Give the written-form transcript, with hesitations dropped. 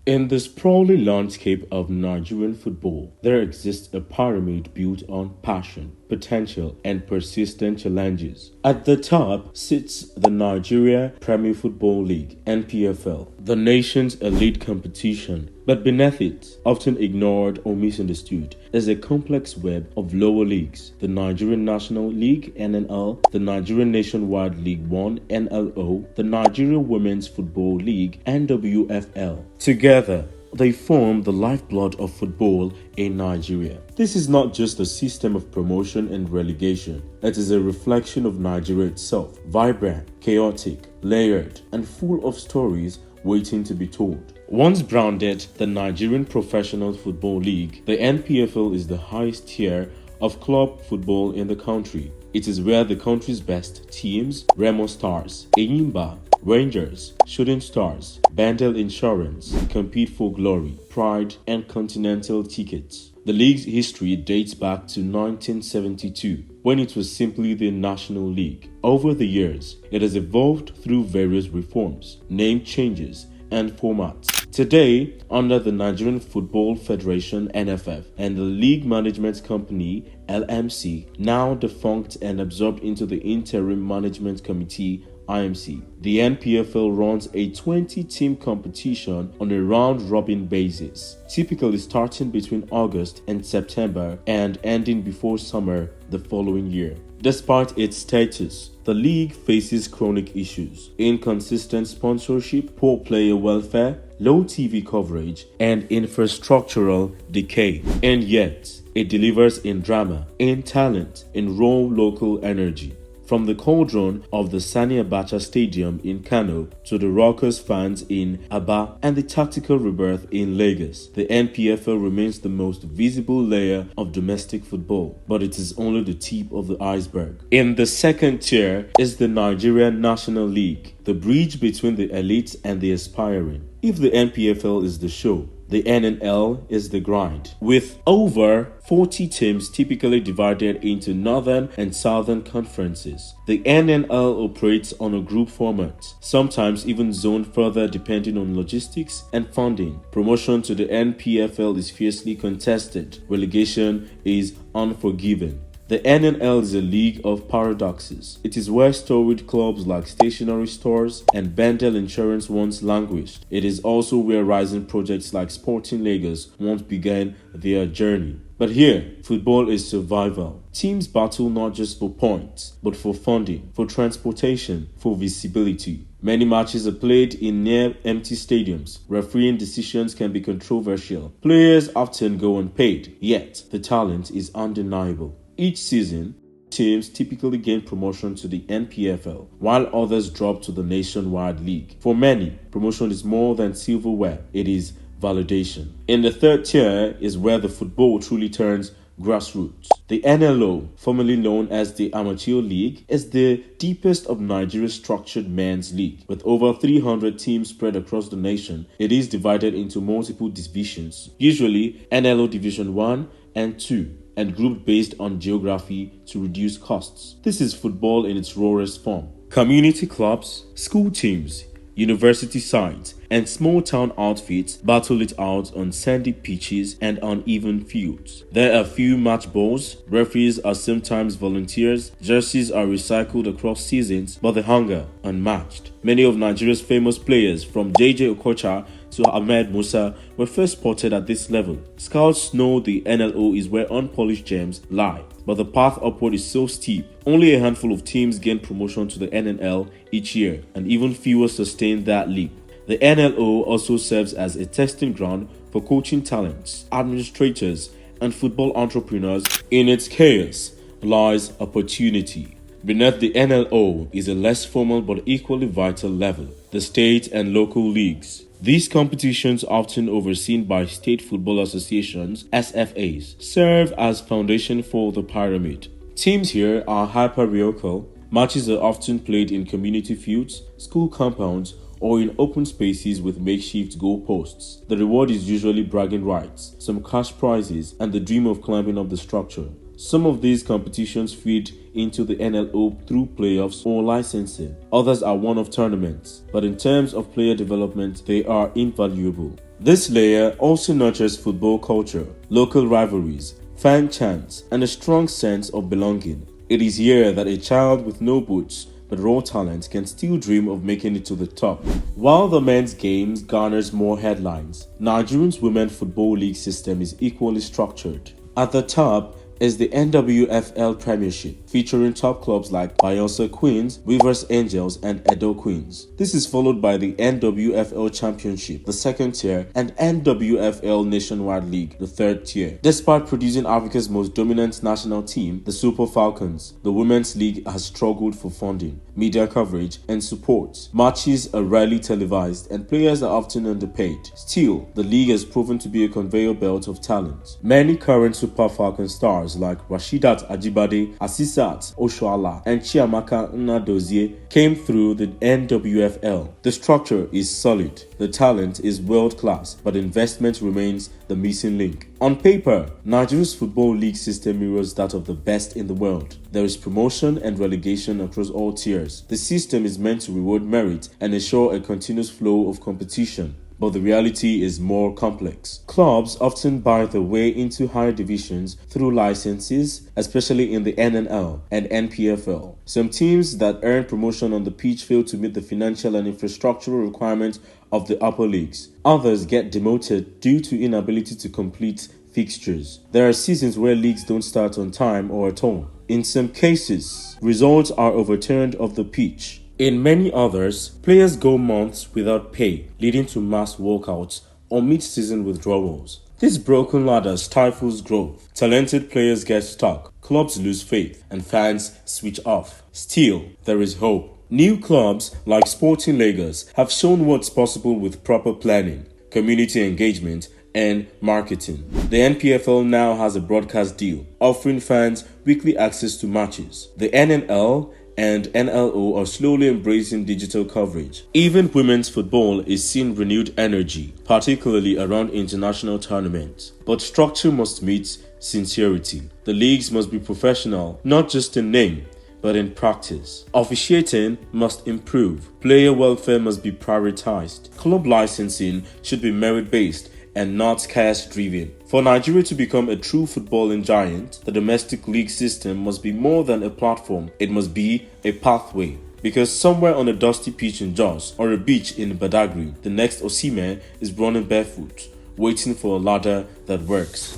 In the sprawling landscape of Nigerian football, there exists a pyramid built on passion, potential, and persistent challenges. At the top sits the Nigeria Premier Football League (NPFL), the nation's elite competition. But beneath it, often ignored or misunderstood, is a complex web of lower leagues: the Nigerian National League (NNL), the Nigerian Nationwide League One (NLO), the Nigerian Women's Football League (NWFL). Together, they form the lifeblood of football in Nigeria. This is not just a system of promotion and relegation. It is a reflection of Nigeria itself, vibrant, chaotic, layered, and full of stories waiting to be told. Once branded the Nigerian Professional Football League, the NPFL is the highest tier of club football in the country. It is where the country's best teams, Remo Stars, Enyimba, Rangers, Shooting Stars, Bandel Insurance, compete for glory, pride, and continental tickets. The league's history dates back to 1972, when it was simply the National League. Over the years, it has evolved through various reforms, name changes, and formats. Today, under the Nigerian Football Federation (NFF) and the League Management Company (LMC), now defunct and absorbed into the Interim Management Committee (IMC), the NPFL runs a 20-team competition on a round-robin basis, typically starting between August and September and ending before summer the following year. Despite its status, the league faces chronic issues: inconsistent sponsorship, poor player welfare, low TV coverage, and infrastructural decay. And yet, it delivers in drama, in talent, in raw local energy. From the cauldron of the Sani Abacha Stadium in Kano to the raucous fans in Aba and the tactical rebirth in Lagos, the NPFL remains the most visible layer of domestic football, but it is only the tip of the iceberg. In the second tier is the Nigerian National League, the bridge between the elite and the aspiring. If the NPFL is the show, the NNL is the grind. With over 40 teams typically divided into northern and southern conferences, the NNL operates on a group format, sometimes even zoned further depending on logistics and funding. Promotion to the NPFL is fiercely contested. Relegation is unforgiving. The NNL is a league of paradoxes. It is where storied clubs like stationery stores and Bandel Insurance once languished. It is also where rising projects like Sporting Lagos once began their journey. But here, football is survival. Teams battle not just for points, but for funding, for transportation, for visibility. Many matches are played in near-empty stadiums. Refereeing decisions can be controversial. Players often go unpaid, yet the talent is undeniable. Each season, teams typically gain promotion to the NPFL, while others drop to the Nationwide League. For many, promotion is more than silverware, it is validation. In the third tier is where the football truly turns grassroots. The NLO, formerly known as the Amateur League, is the deepest of Nigeria's structured men's league. With over 300 teams spread across the nation, it is divided into multiple divisions, usually NLO Division 1 and 2. And grouped based on geography to reduce costs. This is football in its rawest form. Community clubs, school teams, university sides, and small-town outfits battle it out on sandy pitches and uneven fields. There are few match balls, referees are sometimes volunteers, jerseys are recycled across seasons, but the hunger unmatched. Many of Nigeria's famous players, from JJ Okocha to Ahmed Musa, were first spotted at this level. Scouts know the NLO is where unpolished gems lie, but the path upward is so steep. Only a handful of teams gain promotion to the NNL each year, and even fewer sustain that leap. The NLO also serves as a testing ground for coaching talents, administrators, and football entrepreneurs. In its chaos lies opportunity. Beneath the NLO is a less formal but equally vital level, the state and local leagues. These competitions, often overseen by state football associations (SFAs), serve as foundation for the pyramid. Teams here are hyper-local. Matches are often played in community fields, school compounds, or in open spaces with makeshift goalposts. The reward is usually bragging rights, some cash prizes, and the dream of climbing up the structure. Some of these competitions feed into the NLO through playoffs or licensing. Others are one-off tournaments, but in terms of player development, they are invaluable. This layer also nurtures football culture, local rivalries, fan chants, and a strong sense of belonging. It is here that a child with no boots but raw talent can still dream of making it to the top. While the men's games garners more headlines, Nigerian's Women's Football League system is equally structured. At the top is the NWFL Premiership, featuring top clubs like Bayelsa Queens, Rivers Angels, and Edo Queens. This is followed by the NWFL Championship, the second tier, and NWFL Nationwide League, the third tier. Despite producing Africa's most dominant national team, the Super Falcons, the Women's League has struggled for funding, media coverage, and support. Matches are rarely televised, and players are often underpaid. Still, the league has proven to be a conveyor belt of talent. Many current Super Falcon stars like Rashidat Ajibade, Asisat Oshoala, and Chiamaka Nnadozie came through the NWFL. The structure is solid, the talent is world-class, but investment remains the missing link. On paper, Nigeria's Football League system mirrors that of the best in the world. There is promotion and relegation across all tiers. The system is meant to reward merit and ensure a continuous flow of competition. But the reality is more complex. Clubs often buy their way into higher divisions through licenses, especially in the NNL and NPFL. Some teams that earn promotion on the pitch fail to meet the financial and infrastructural requirements of the upper leagues. Others get demoted due to inability to complete fixtures. There are seasons where leagues don't start on time or at all. In some cases, results are overturned off the pitch. In many others, players go months without pay, leading to mass walkouts or mid-season withdrawals. This broken ladder stifles growth. Talented players get stuck, clubs lose faith, and fans switch off. Still, there is hope. New clubs like Sporting Lagos have shown what's possible with proper planning, community engagement, and marketing. The NPFL now has a broadcast deal, offering fans weekly access to matches. The NNL and NLO are slowly embracing digital coverage. Even women's football is seeing renewed energy, particularly around international tournaments. But structure must meet sincerity. The leagues must be professional, not just in name, but in practice. Officiating must improve. Player welfare must be prioritized. Club licensing should be merit-based and not cash-driven. For Nigeria to become a true footballing giant, the domestic league system must be more than a platform. It must be a pathway. Because somewhere on a dusty pitch in Jos or a beach in Badagry, the next Osimhen is running barefoot, waiting for a ladder that works.